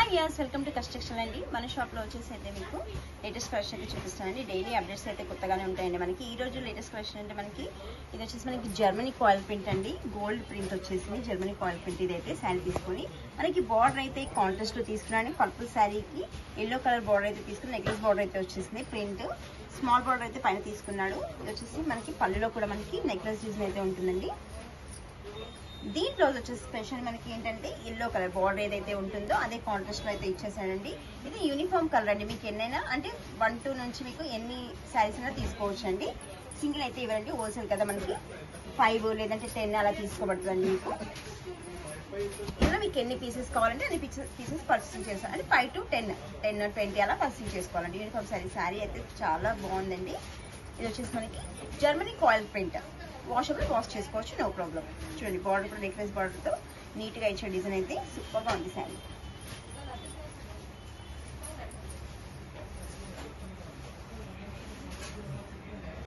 Hi యాస్ welcome to construction అండి. మన షాప్లో వచ్చేసి అయితే మీకు లేటెస్ట్ కలెక్షన్ అయితే చూపిస్తానండి. డైలీ అప్డేట్స్ అయితే కొత్తగానే ఉంటాయండి. మనకి ఈ రోజు లేటెస్ట్ కలెక్షన్ అంటే మనకి ఇది వచ్చేసి మనకి జర్మనీ కాయిల్ ప్రింట్ అండి. గోల్డ్ ప్రింట్ వచ్చేసింది జర్మనీ కాయిల్ ప్రింట్. ఇదైతే శారీ తీసుకొని మనకి బార్డర్ అయితే కాంట్రాస్ట్ లో తీసుకున్నాను. పర్పుల్ శారీకి ఎల్లో కలర్ బార్డర్ అయితే తీసుకుని నెక్లెస్ బార్డర్ అయితే వచ్చేసింది. ప్రింట్ స్మాల్ బార్డర్ అయితే పైన తీసుకున్నాడు. ఇది వచ్చేసి మనకి పళ్ళులో కూడా మనకి నెక్లెస్ డిజైన్ అయితే ఉంటుందండి. దీంట్లో వచ్చేసి స్పెషల్ మనకి ఏంటంటే ఎల్లో కలర్ బార్డర్ ఏదైతే ఉంటుందో అదే కాంట్రాస్ట్ లో అయితే ఇచ్చేసానండి. ఇది యూనిఫామ్ కలర్ అండి. మీకు ఎన్నైనా అంటే 1, 2 నుంచి మీకు ఎన్ని శారీస్ అయినా తీసుకోవచ్చు అండి. సింగిల్ అయితే ఇవ్వండి, హోల్సేల్ కదా, మనకి 5 లేదంటే 10 అలా తీసుకోబడుతుందండి. మీకు ఇలా మీకు ఎన్ని పీసెస్ కావాలంటే అన్ని పీసెస్ పర్చేసింగ్ చేస్తాను. అంటే 5 to 10, 20 అలా పర్చేసింగ్ చేసుకోవాలండి. యూనిఫామ్ శారీ అయితే చాలా బాగుందండి. ఇది వచ్చేసి మనకి Germany coil print. Washable wash చేసుకోవచ్చు, నో ప్రాబ్లం. చూడండి బార్డర్ కూడా నెక్లెస్ బార్డర్తో నీట్గా ఇచ్చే డిజైన్ అయితే సూపర్గా ఉంది శారీ.